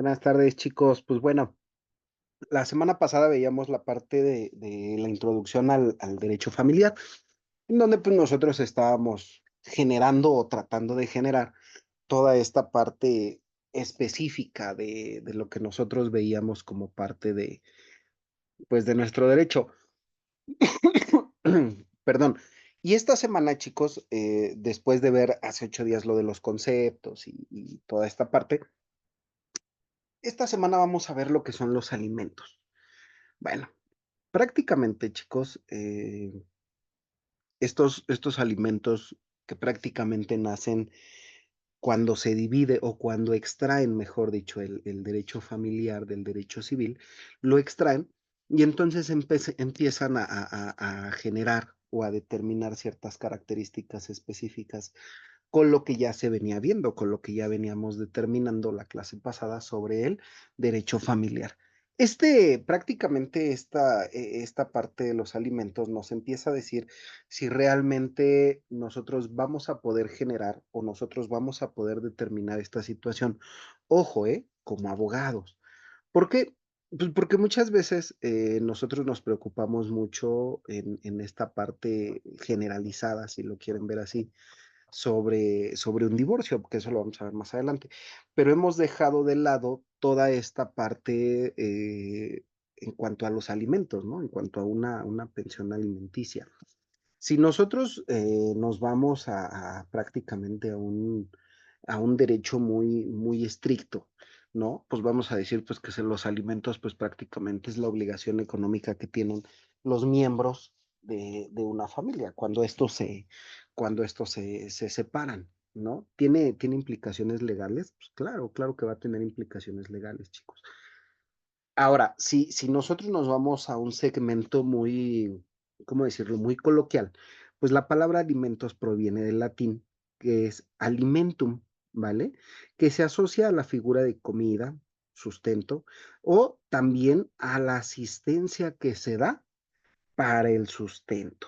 Buenas tardes, chicos. Pues bueno, la semana pasada veíamos la parte de la introducción al derecho familiar, en donde pues nosotros estábamos generando o tratando de generar toda esta parte específica de lo que nosotros veíamos como parte de, pues, de nuestro derecho. Perdón. Y esta semana, chicos, después de ver hace 8 días lo de los conceptos y toda esta parte, esta semana vamos a ver lo que son los alimentos. Bueno, prácticamente, chicos, estos alimentos que prácticamente nacen cuando se divide o cuando extraen, mejor dicho, el derecho familiar del derecho civil, lo extraen y entonces empiezan a generar o a determinar ciertas características específicas con lo que ya se venía viendo, con lo que ya veníamos determinando la clase pasada sobre el derecho familiar. Prácticamente esta parte de los alimentos nos empieza a decir si realmente nosotros vamos a poder generar o nosotros vamos a poder determinar esta situación. Ojo, como abogados. ¿Por qué? Pues porque muchas veces nosotros nos preocupamos mucho en esta parte generalizada, si lo quieren ver así, sobre un divorcio, porque eso lo vamos a ver más adelante. Pero hemos dejado de lado toda esta parte, en cuanto a los alimentos, ¿no? En cuanto a una pensión alimenticia. Si nosotros, nos vamos a prácticamente a un derecho muy estricto, ¿no? Pues vamos a decir, pues, que los alimentos, pues, prácticamente es la obligación económica que tienen los miembros de una familia cuando estos se separan, ¿no? ¿Tiene implicaciones legales? Pues claro, claro que va a tener implicaciones legales, chicos. Ahora, si nosotros nos vamos a un segmento muy, ¿cómo decirlo?, muy coloquial, pues la palabra alimentos proviene del latín, que es alimentum, ¿vale? Que se asocia a la figura de comida, sustento, o también a la asistencia que se da para el sustento.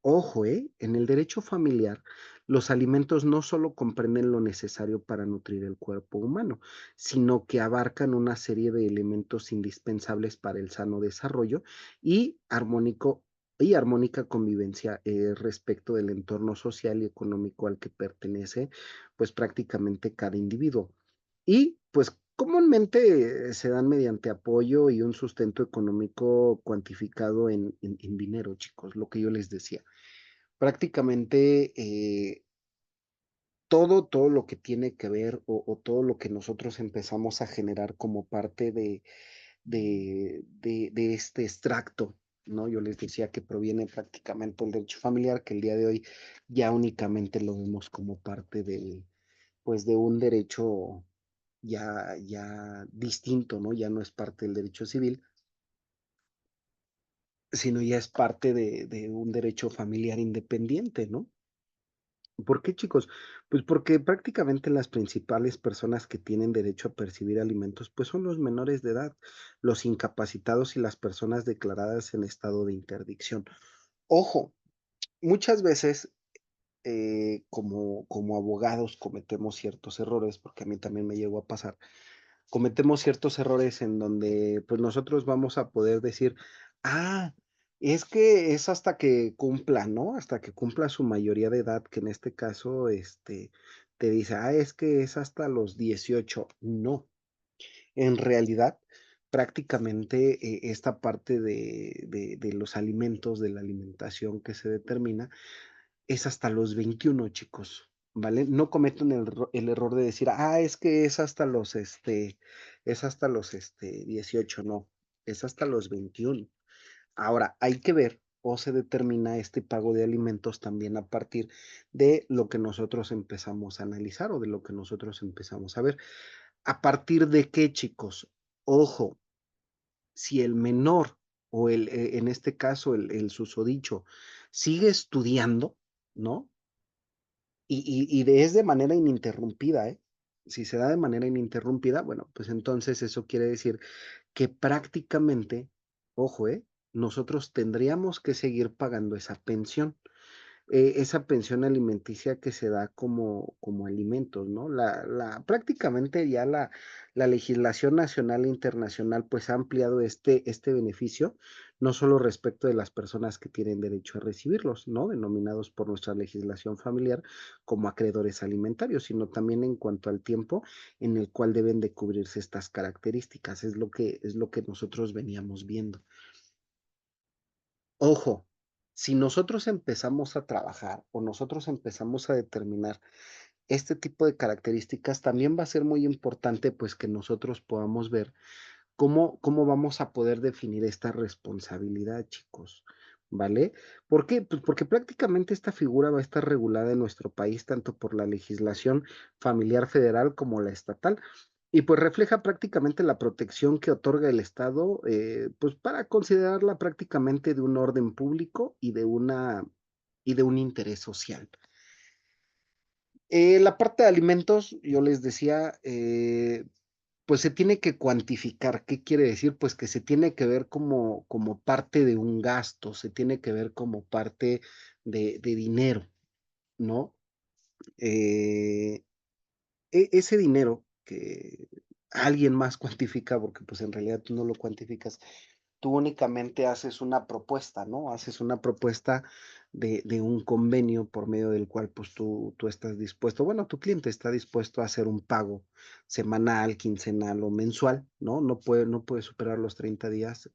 Ojo, en el derecho familiar, los alimentos no solo comprenden lo necesario para nutrir el cuerpo humano, sino que abarcan una serie de elementos indispensables para el sano desarrollo y armónica convivencia respecto del entorno social y económico al que pertenece, pues prácticamente cada individuo. Y pues comúnmente se dan mediante apoyo y un sustento económico cuantificado en dinero, chicos, lo que yo les decía. Prácticamente, todo lo que tiene que ver o todo lo que nosotros empezamos a generar como parte de este extracto, ¿no? Yo les decía que proviene prácticamente del derecho familiar, que el día de hoy ya únicamente lo vemos como parte pues, de un derecho ya distinto, ¿no? Ya no es parte del derecho civil, sino ya es parte de un derecho familiar independiente, ¿no? ¿Por qué, chicos? Pues porque prácticamente las principales personas que tienen derecho a percibir alimentos, pues son los menores de edad, los incapacitados y las personas declaradas en estado de interdicción. Ojo, muchas veces como abogados cometemos ciertos errores, porque a mí también me llegó a pasar. Cometemos ciertos errores en donde, pues, nosotros vamos a poder decir: "Ah, es que es hasta que cumpla", ¿no? Hasta que cumpla su mayoría de edad, que en este caso, te dice: "Ah, es que es hasta los 18". No, en realidad, prácticamente, esta parte de los alimentos, de la alimentación que se determina, es hasta los 21, chicos, ¿vale? No cometan el error de decir: "Ah, es que es hasta los 18", no, es hasta los 21. Ahora, hay que ver, o se determina este pago de alimentos también a partir de lo que nosotros empezamos a analizar, o de lo que nosotros empezamos a ver. ¿A partir de qué, chicos? Ojo, si el menor o en este caso, el susodicho sigue estudiando, ¿no? Es de manera ininterrumpida, ¿eh? Si se da de manera ininterrumpida, bueno, pues entonces eso quiere decir que prácticamente, ojo, nosotros tendríamos que seguir pagando esa pensión. esa pensión alimenticia que se da como alimentos, ¿no? Prácticamente ya la legislación nacional e internacional, pues, ha ampliado este beneficio, no solo respecto de las personas que tienen derecho a recibirlos, ¿no? Denominados por nuestra legislación familiar como acreedores alimentarios, sino también en cuanto al tiempo en el cual deben de cubrirse estas características, es lo que nosotros veníamos viendo. Ojo, si nosotros empezamos a trabajar o nosotros empezamos a determinar este tipo de características, también va a ser muy importante, pues, que nosotros podamos ver cómo vamos a poder definir esta responsabilidad, chicos, ¿vale? ¿Por qué? Pues, porque prácticamente esta figura va a estar regulada en nuestro país, tanto por la legislación familiar federal como la estatal. Y pues refleja prácticamente la protección que otorga el Estado, pues para considerarla prácticamente de un orden público y de un interés social. La parte de alimentos, yo les decía, pues se tiene que cuantificar. ¿Qué quiere decir? Pues que se tiene que ver como parte de un gasto, se tiene que ver como parte de dinero, ¿no? Eh, ese dinero que alguien más cuantifica, porque pues en realidad tú no lo cuantificas, tú únicamente haces una propuesta, ¿no? Haces una propuesta de un convenio por medio del cual pues tú estás dispuesto, bueno, tu cliente está dispuesto a hacer un pago semanal, quincenal o mensual, ¿no? No puede superar los 30 días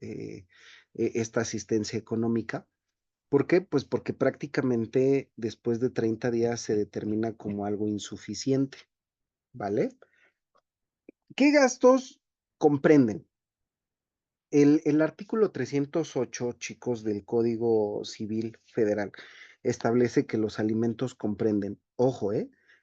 esta asistencia económica. ¿Por qué? Pues porque prácticamente después de 30 días se determina como algo insuficiente, ¿vale? ¿Qué gastos comprenden? El artículo 308, chicos, del Código Civil Federal, establece que los alimentos comprenden, ojo,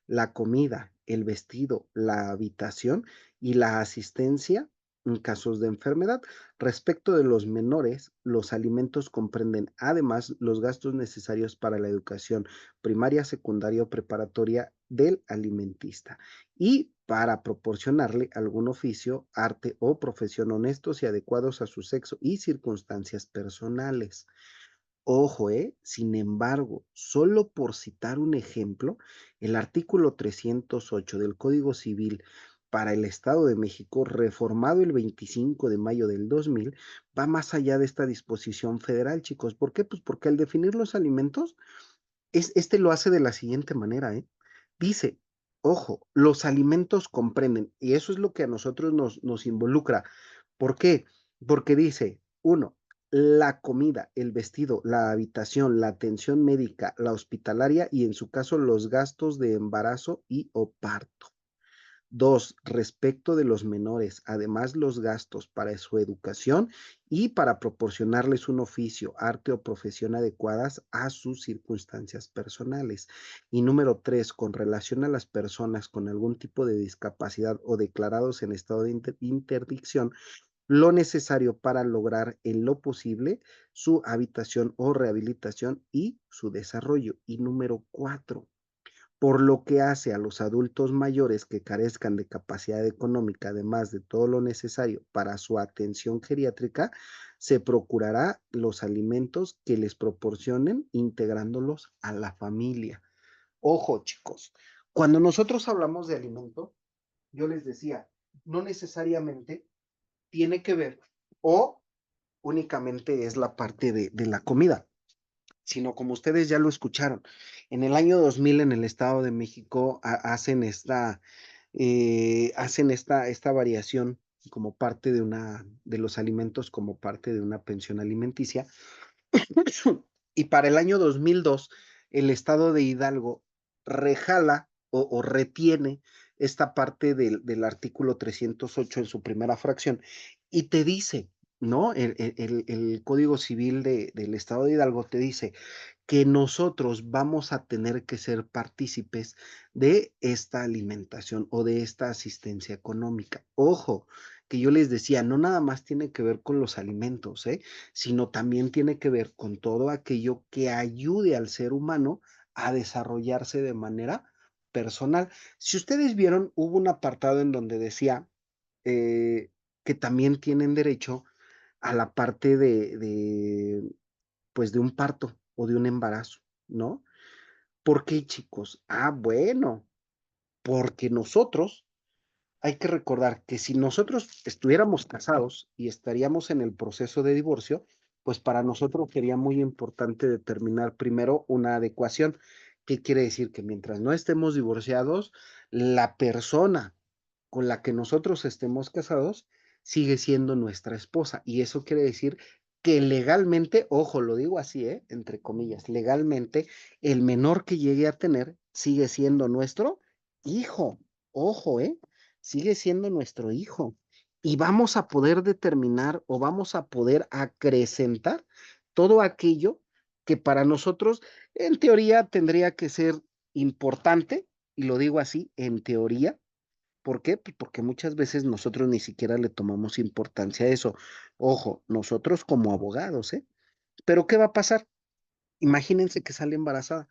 la comida, el vestido, la habitación y la asistencia en casos de enfermedad. Respecto de los menores, los alimentos comprenden además los gastos necesarios para la educación primaria, secundaria o preparatoria del alimentista y para proporcionarle algún oficio, arte o profesión honestos y adecuados a su sexo y circunstancias personales. Ojo, sin embargo, solo por citar un ejemplo, el artículo 308 del Código Civil para el Estado de México, reformado el 25 de mayo del 2000, va más allá de esta disposición federal, chicos. ¿Por qué? Pues porque al definir los alimentos, lo hace de la siguiente manera, dice, ojo, los alimentos comprenden, y eso es lo que a nosotros nos involucra. ¿Por qué? Porque dice, uno, la comida, el vestido, la habitación, la atención médica, la hospitalaria y en su caso los gastos de embarazo y o parto. 2, respecto de los menores, además los gastos para su educación y para proporcionarles un oficio, arte o profesión adecuadas a sus circunstancias personales. Y número 3, con relación a las personas con algún tipo de discapacidad o declarados en estado de interdicción, lo necesario para lograr en lo posible su habitación o rehabilitación y su desarrollo. Y número 4, por lo que hace a los adultos mayores que carezcan de capacidad económica, además de todo lo necesario para su atención geriátrica, se procurará los alimentos que les proporcionen integrándolos a la familia. Ojo, chicos, cuando nosotros hablamos de alimento, yo les decía, no necesariamente tiene que ver o únicamente es la parte de la comida, sino como ustedes ya lo escucharon, en el año 2000 en el Estado de México hacen esta variación como parte de los alimentos como parte de una pensión alimenticia. Y para el año 2002 el Estado de Hidalgo rejala o retiene esta parte del artículo 308 en su primera fracción y te dice, ¿no? El Código Civil del Estado de Hidalgo te dice que nosotros vamos a tener que ser partícipes de esta alimentación o de esta asistencia económica. Ojo, que yo les decía, no nada más tiene que ver con los alimentos, sino también tiene que ver con todo aquello que ayude al ser humano a desarrollarse de manera personal. Si ustedes vieron, hubo un apartado en donde decía eh, que también tienen derecho a la parte pues, de un parto o de un embarazo, ¿no? ¿Por qué, chicos? Ah, bueno, porque nosotros hay que recordar que si nosotros estuviéramos casados y estaríamos en el proceso de divorcio, pues para nosotros sería muy importante determinar primero una adecuación. ¿Qué quiere decir? Que mientras no estemos divorciados, la persona con la que nosotros estemos casados sigue siendo nuestra esposa. Y eso quiere decir que legalmente, ojo, lo digo así, entre comillas, legalmente, el menor que llegue a tener sigue siendo nuestro hijo. Ojo, sigue siendo nuestro hijo. Y vamos a poder determinar o vamos a poder acrecentar todo aquello que para nosotros, en teoría, tendría que ser importante, y lo digo así, en teoría. ¿Por qué? Pues porque muchas veces nosotros ni siquiera le tomamos importancia a eso. Ojo, nosotros como abogados, ¿eh? Pero ¿qué va a pasar? Imagínense que sale embarazada.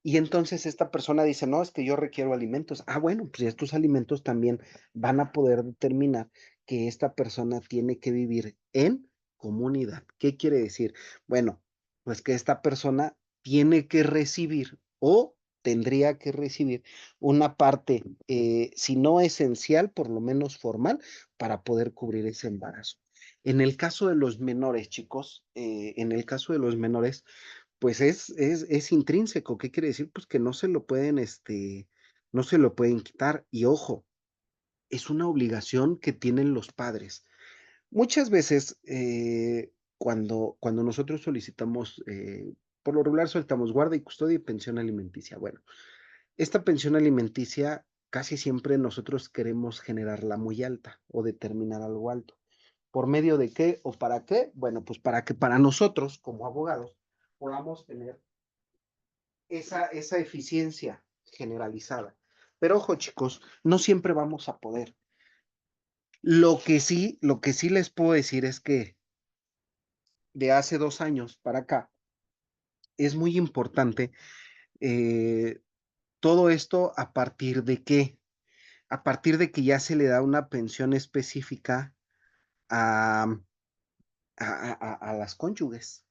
Y entonces esta persona dice, no, es que yo requiero alimentos. Ah, bueno, pues estos alimentos también van a poder determinar que esta persona tiene que vivir en comunidad. ¿Qué quiere decir? Bueno, pues que esta persona tiene que recibir o tendría que recibir una parte, si no esencial, por lo menos formal, para poder cubrir ese embarazo. En el caso de los menores, chicos, en el caso de los menores, pues es intrínseco, ¿qué quiere decir? Pues que no se lo pueden, no se lo pueden quitar. Y ojo, es una obligación que tienen los padres. Muchas veces, cuando nosotros solicitamos, por lo regular soltamos guarda y custodia y pensión alimenticia. Bueno, esta pensión alimenticia casi siempre nosotros queremos generarla muy alta o determinar algo alto. ¿Por medio de qué o para qué? Bueno, pues para que para nosotros, como abogados, podamos tener esa eficiencia generalizada. Pero ojo, chicos, no siempre vamos a poder. Lo que sí les puedo decir es que de hace 2 años para acá es muy importante, eh, todo esto a partir de qué, a partir de que ya se le da una pensión específica a, a las cónyuges.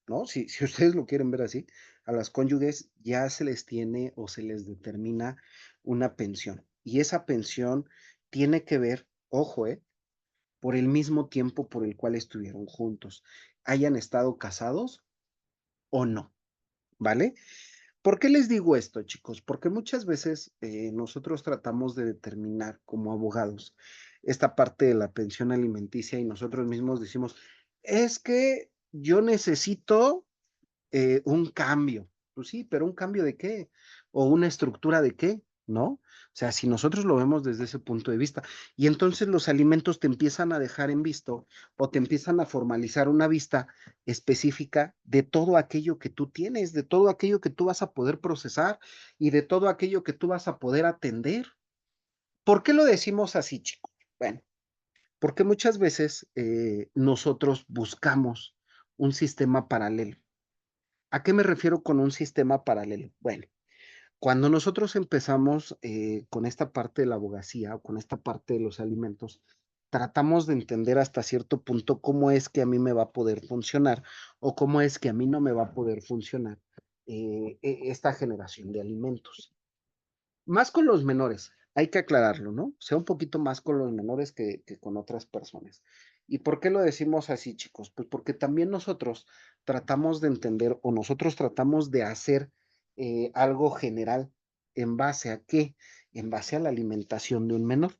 ¿No? Si ustedes lo quieren ver así, a las cónyuges ya se les tiene o se les determina una pensión. Y esa pensión tiene que ver, ojo, por el mismo tiempo por el cual estuvieron juntos, hayan estado casados o no, ¿vale? ¿Por qué les digo esto, chicos? Porque muchas veces nosotros tratamos de determinar como abogados esta parte de la pensión alimenticia y nosotros mismos decimos, es que yo necesito un cambio. Pues sí, pero ¿un cambio de qué? ¿O una estructura de qué? ¿No? O sea, si nosotros lo vemos desde ese punto de vista, y entonces los alimentos te empiezan a dejar en visto o te empiezan a formalizar una vista específica de todo aquello que tú tienes, de todo aquello que tú vas a poder procesar y de todo aquello que tú vas a poder atender. ¿Por qué lo decimos así, chicos? Bueno, porque muchas veces nosotros buscamos un sistema paralelo. ¿A qué me refiero con un sistema paralelo? Bueno, cuando nosotros empezamos con esta parte de la abogacía o con esta parte de los alimentos, tratamos de entender hasta cierto punto cómo es que a mí me va a poder funcionar o cómo es que a mí no me va a poder funcionar esta generación de alimentos. Más con los menores, hay que aclararlo, ¿no? Sea un poquito más con los menores que con otras personas. ¿Y por qué lo decimos así, chicos? Pues porque también nosotros tratamos de entender o nosotros tratamos de hacer algo general. ¿En base a qué? En base a la alimentación de un menor.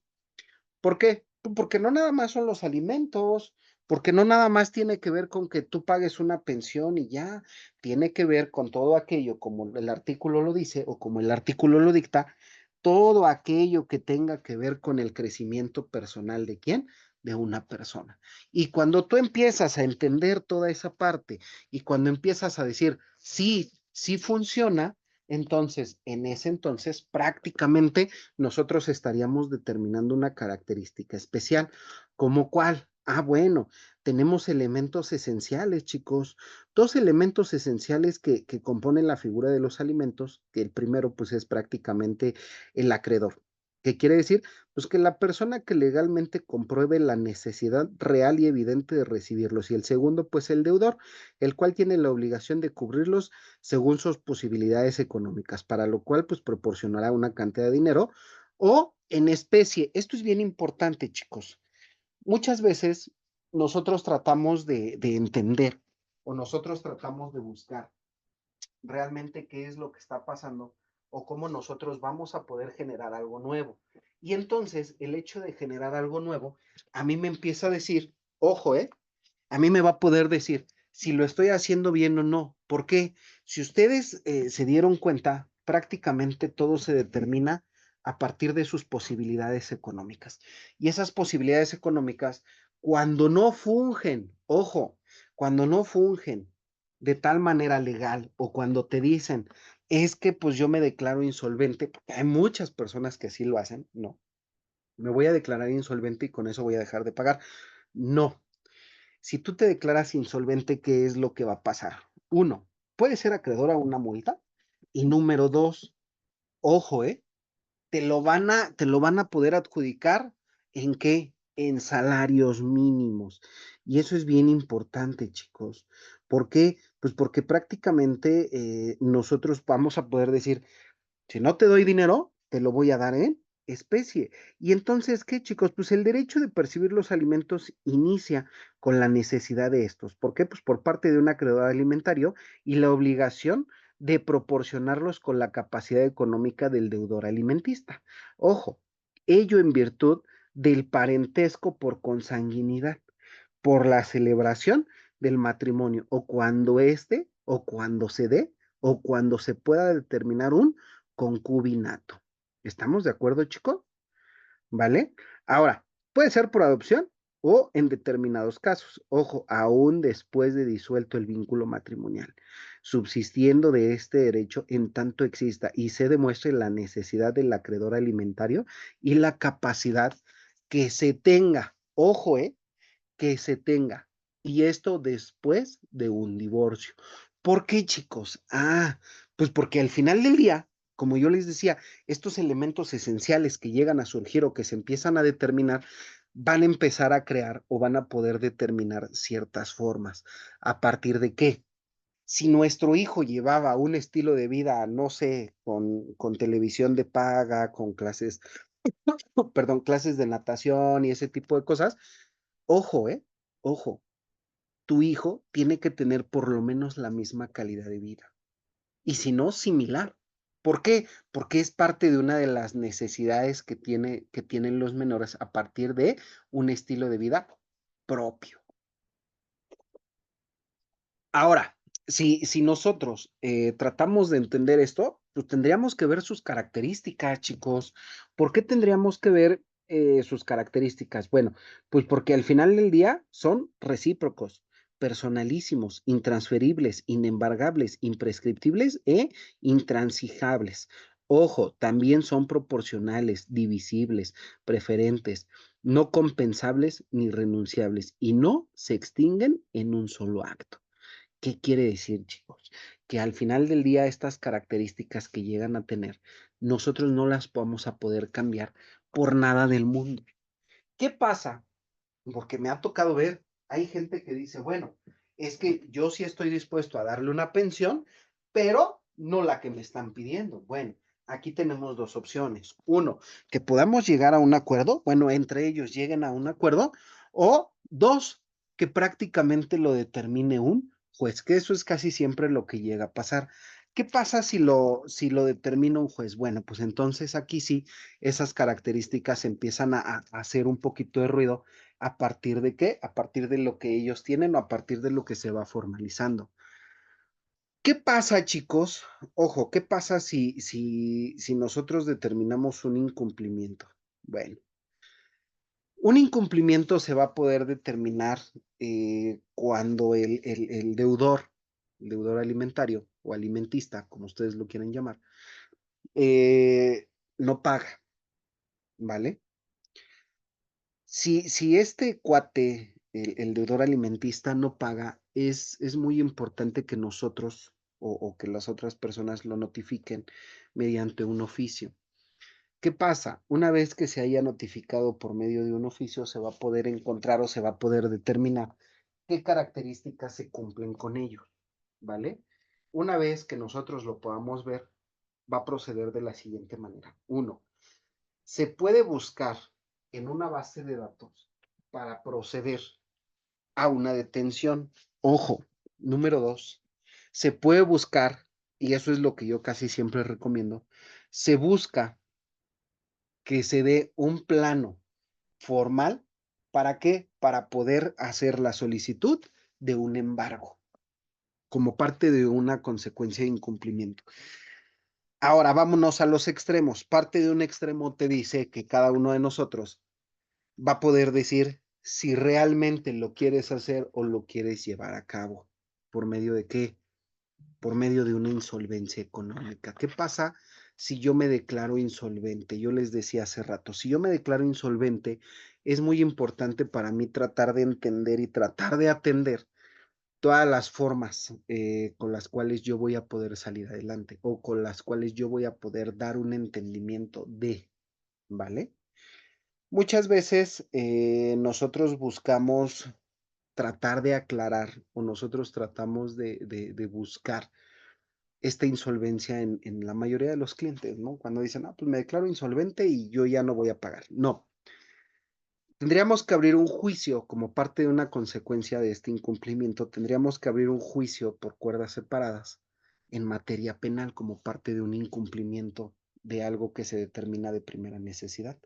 ¿Por qué? Pues porque no nada más son los alimentos, porque no nada más tiene que ver con que tú pagues una pensión y ya, tiene que ver con todo aquello, como el artículo lo dice o como el artículo lo dicta, todo aquello que tenga que ver con el crecimiento personal de quién, de una persona. Y cuando tú empiezas a entender toda esa parte y cuando empiezas a decir, sí, sí funciona, entonces, en ese entonces, prácticamente nosotros estaríamos determinando una característica especial. ¿Cómo cuál? Ah, bueno, tenemos elementos esenciales, chicos. Dos elementos esenciales que componen la figura de los alimentos, que el primero, pues, es prácticamente el acreedor. ¿Qué quiere decir? Pues que la persona que legalmente compruebe la necesidad real y evidente de recibirlos. Y el segundo, pues el deudor, el cual tiene la obligación de cubrirlos según sus posibilidades económicas, para lo cual pues proporcionará una cantidad de dinero o en especie. Esto es bien importante, chicos. Muchas veces nosotros tratamos de entender o nosotros tratamos de buscar realmente qué es lo que está pasando o cómo nosotros vamos a poder generar algo nuevo. Y entonces el hecho de generar algo nuevo, a mí me empieza a decir, ojo, a mí me va a poder decir si lo estoy haciendo bien o no. ¿Por qué? Si ustedes se dieron cuenta, prácticamente todo se determina a partir de sus posibilidades económicas. Y esas posibilidades económicas, cuando no fungen, ojo, cuando no fungen de tal manera legal o cuando te dicen, es que pues yo me declaro insolvente, porque hay muchas personas que así lo hacen, no, me voy a declarar insolvente y con eso voy a dejar de pagar. No, si tú te declaras insolvente, ¿qué es lo que va a pasar? Uno, puedes ser acreedor a una multa. Y número dos, ojo, te lo van a poder adjudicar ¿en qué? En salarios mínimos. Y eso es bien importante, chicos. ¿Por qué? Pues porque prácticamente nosotros vamos a poder decir, si no te doy dinero, te lo voy a dar en especie. Y entonces, ¿qué, chicos? Pues el derecho de percibir los alimentos inicia con la necesidad de estos. ¿Por qué? Pues por parte de un acreedor alimentario y la obligación de proporcionarlos con la capacidad económica del deudor alimentista. Ojo, ello en virtud del parentesco por consanguinidad, por la celebración del matrimonio, o cuando se dé, o cuando se pueda determinar un concubinato. ¿Estamos de acuerdo, chicos? ¿Vale? Ahora, puede ser por adopción o en determinados casos, ojo, aún después de disuelto el vínculo matrimonial, subsistiendo de este derecho en tanto exista y se demuestre la necesidad del acreedor alimentario y la capacidad que se tenga, ojo, que se tenga. Y esto después de un divorcio. ¿Por qué, chicos? Pues porque al final del día, como yo les decía, estos elementos esenciales que llegan a surgir o que se empiezan a determinar, van a empezar a crear o van a poder determinar ciertas formas. ¿A partir de qué? Si nuestro hijo llevaba un estilo de vida, no sé, con televisión de paga, con clases, perdón, clases de natación y ese tipo de cosas, ojo, ojo, tu hijo tiene que tener por lo menos la misma calidad de vida. Y si no, similar. ¿Por qué? Porque es parte de una de las necesidades que tienen los menores a partir de un estilo de vida propio. Ahora, si nosotros tratamos de entender esto, pues tendríamos que ver sus características, chicos. ¿Por qué tendríamos que ver sus características? Bueno, pues porque al final del día son recíprocos, personalísimos, intransferibles, inembargables, imprescriptibles e intransijables. Ojo, también son proporcionales, divisibles, preferentes, no compensables ni renunciables y no se extinguen en un solo acto. ¿Qué quiere decir, chicos? Que al final del día estas características que llegan a tener, nosotros no las vamos a poder cambiar por nada del mundo. ¿Qué pasa? Porque me ha tocado ver, hay gente que dice, bueno, es que yo sí estoy dispuesto a darle una pensión, pero no la que me están pidiendo. Bueno, aquí tenemos dos opciones. Uno, que podamos llegar a un acuerdo, bueno, entre ellos lleguen a un acuerdo, o dos, que prácticamente lo determine un juez, que eso es casi siempre lo que llega a pasar. ¿Qué pasa si lo determina un juez? Bueno, pues entonces aquí sí, esas características empiezan a hacer un poquito de ruido. ¿A partir de qué? A partir de lo que ellos tienen o a partir de lo que se va formalizando. ¿Qué pasa, chicos? Ojo, ¿qué pasa si nosotros determinamos un incumplimiento? Bueno, un incumplimiento se va a poder determinar cuando el deudor alimentario o alimentista, como ustedes lo quieren llamar, no paga, ¿vale? Si este cuate, el deudor alimentista, no paga, es muy importante que nosotros o que las otras personas lo notifiquen mediante un oficio. ¿Qué pasa? Una vez que se haya notificado por medio de un oficio, se va a poder encontrar o se va a poder determinar qué características se cumplen con ellos, ¿vale? Una vez que nosotros lo podamos ver, va a proceder de la siguiente manera. Uno, se puede buscar en una base de datos para proceder a una detención. Ojo, número dos, se puede buscar, y eso es lo que yo casi siempre recomiendo, se busca que se dé un plano formal. ¿Para qué? Para poder hacer la solicitud de un embargo como parte de una consecuencia de incumplimiento. Ahora vámonos a los extremos. Parte de un extremo te dice que cada uno de nosotros va a poder decir si realmente lo quieres hacer o lo quieres llevar a cabo. ¿Por medio de qué? Por medio de una insolvencia económica. ¿Qué pasa si yo me declaro insolvente? Yo les decía hace rato, si yo me declaro insolvente, es muy importante para mí tratar de entender y tratar de atender todas las formas con las cuales yo voy a poder salir adelante o con las cuales yo voy a poder dar un entendimiento de, ¿vale? Muchas veces nosotros buscamos tratar de aclarar o nosotros tratamos de buscar esta insolvencia en la mayoría de los clientes, ¿no? Cuando dicen, ah, pues me declaro insolvente y yo ya no voy a pagar. No, tendríamos que abrir un juicio como parte de una consecuencia de este incumplimiento, tendríamos que abrir un juicio por cuerdas separadas en materia penal como parte de un incumplimiento de algo que se determina de primera necesidad.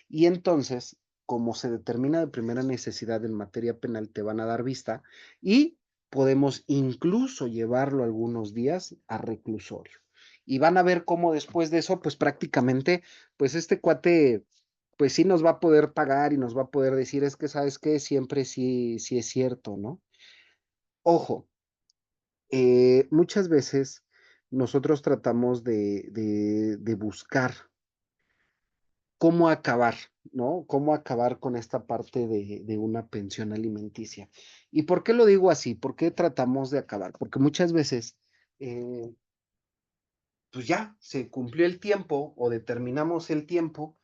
Y entonces, como se determina de primera necesidad en materia penal, te van a dar vista y podemos incluso llevarlo algunos días a reclusorio. Y van a ver cómo después de eso, pues prácticamente, pues este cuate, pues sí nos va a poder pagar y nos va a poder decir, es que, ¿sabes qué? Siempre sí, sí es cierto, ¿no? Ojo, muchas veces nosotros tratamos de buscar cómo acabar, ¿no? Cómo acabar con esta parte de una pensión alimenticia. ¿Y por qué lo digo así? ¿Por qué tratamos de acabar? Porque muchas veces, eh, pues ya se cumplió el tiempo o determinamos el tiempo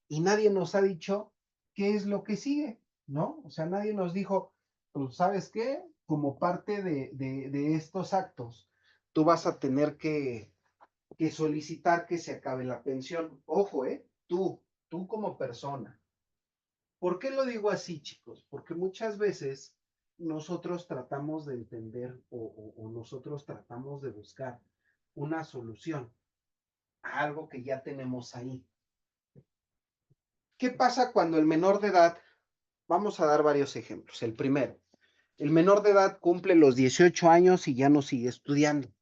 y nadie nos ha dicho qué es lo que sigue, ¿no? O sea, nadie nos dijo, pues, ¿sabes qué? Como parte de estos actos, tú vas a tener que solicitar que se acabe la pensión. Ojo, tú como persona. ¿Por qué lo digo así, chicos? Porque muchas veces nosotros tratamos de entender o nosotros tratamos de buscar una solución a algo que ya tenemos ahí. ¿Qué pasa cuando el menor de edad, vamos a dar varios ejemplos. El primero, el menor de edad cumple los 18 años y ya no sigue estudiando.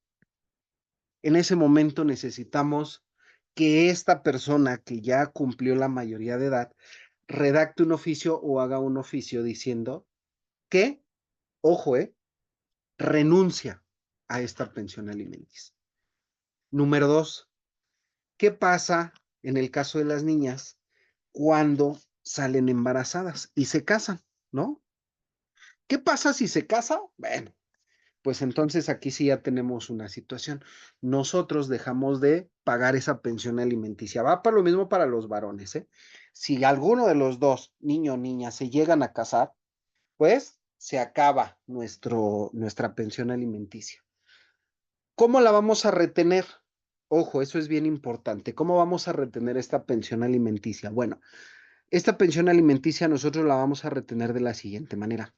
En ese momento necesitamos que esta persona que ya cumplió la mayoría de edad redacte un oficio o haga un oficio diciendo que, ojo, renuncia a esta pensión alimenticia. Número dos, ¿qué pasa en el caso de las niñas cuando salen embarazadas y se casan, ¿no? ¿Qué pasa si se casa? Bueno, pues entonces aquí sí ya tenemos una situación. Nosotros dejamos de pagar esa pensión alimenticia. Va para lo mismo para los varones, ¿eh? Si alguno de los dos, niño o niña, se llegan a casar, pues se acaba nuestra pensión alimenticia. ¿Cómo la vamos a retener? Ojo, eso es bien importante. ¿Cómo vamos a retener esta pensión alimenticia? Bueno, esta pensión alimenticia nosotros la vamos a retener de la siguiente manera.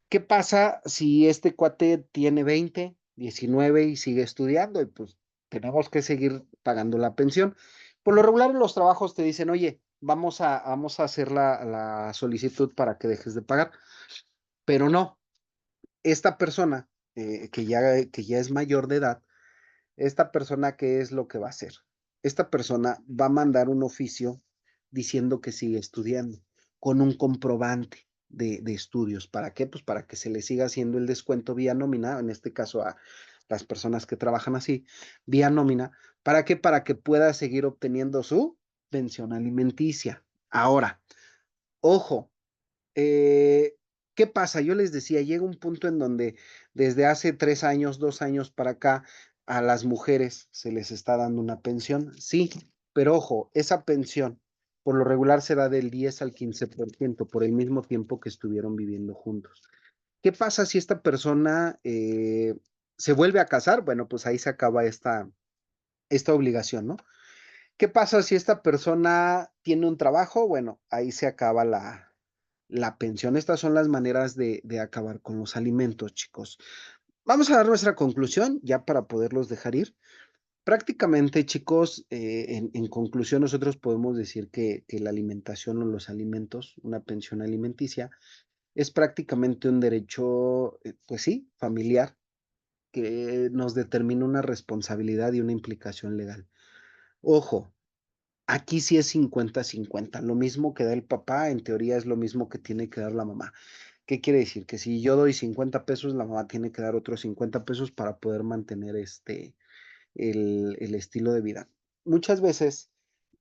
¿Qué pasa si este cuate tiene 20, 19 y sigue estudiando? Y pues tenemos que seguir pagando la pensión. Por lo regular en los trabajos te dicen, oye, vamos a hacer la solicitud para que dejes de pagar. Pero no, esta persona que ya es mayor de edad, esta persona, ¿qué es lo que va a hacer? Esta persona va a mandar un oficio diciendo que sigue estudiando, con un comprobante de estudios. ¿Para qué? Pues para que se le siga haciendo el descuento vía nómina, en este caso a las personas que trabajan así, vía nómina. ¿Para qué? Para que pueda seguir obteniendo su pensión alimenticia. Ahora, ojo, ¿qué pasa? Yo les decía, llega un punto en donde desde hace 3 años, 2 años para acá, a las mujeres se les está dando una pensión. Sí, Pero ojo, esa pensión por lo regular se da del 10 al 15% por el mismo tiempo que estuvieron viviendo juntos. ¿Qué pasa si esta persona, se vuelve a casar? Bueno, pues ahí se acaba esta obligación, ¿no? ¿Qué pasa si esta persona tiene un trabajo? Bueno, ahí se acaba la pensión. Estas son las maneras de acabar con los alimentos, chicos. Vamos a dar nuestra conclusión, ya para poderlos dejar ir. Prácticamente, chicos, en conclusión, nosotros podemos decir que la alimentación o los alimentos, una pensión alimenticia, es prácticamente un derecho, pues sí, familiar, que nos determina una responsabilidad y una implicación legal. Ojo, aquí sí es 50-50. Lo mismo que da el papá, en teoría es lo mismo que tiene que dar la mamá. ¿Qué quiere decir? Que si yo doy 50 pesos, la mamá tiene que dar otros 50 pesos para poder mantener el estilo de vida. Muchas veces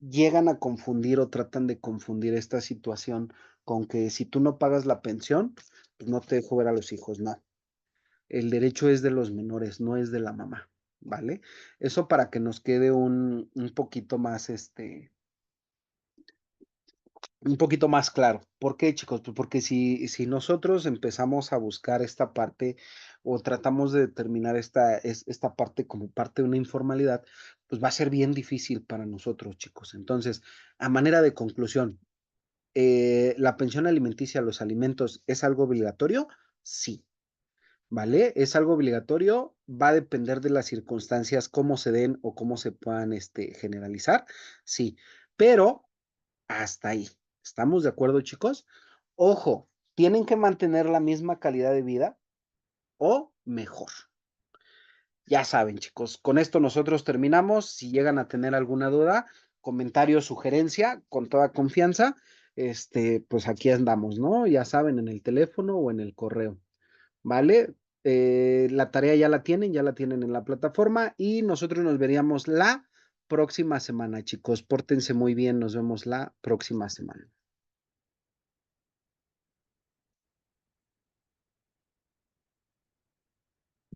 llegan a confundir o tratan de confundir esta situación con que si tú no pagas la pensión, pues no te dejo ver a los hijos. No, el derecho es de los menores, no es de la mamá, ¿vale? Eso para que nos quede un poquito más, un poquito más claro. ¿Por qué, chicos? Pues porque si nosotros empezamos a buscar esta parte o tratamos de determinar esta parte como parte de una informalidad, pues va a ser bien difícil para nosotros, chicos. Entonces, a manera de conclusión, ¿la pensión alimenticia, los alimentos, es algo obligatorio? Sí, ¿vale? Es algo obligatorio, va a depender de las circunstancias, cómo se den o cómo se puedan, generalizar, sí, pero hasta ahí. ¿Estamos de acuerdo, chicos? Ojo, tienen que mantener la misma calidad de vida o mejor. Ya saben, chicos, con esto nosotros terminamos. Si llegan a tener alguna duda, comentario, sugerencia, con toda confianza, pues aquí andamos, ¿no? Ya saben, en el teléfono o en el correo, ¿vale? La tarea ya la tienen en la plataforma y nosotros nos veríamos la próxima semana, chicos. Pórtense muy bien, nos vemos la próxima semana.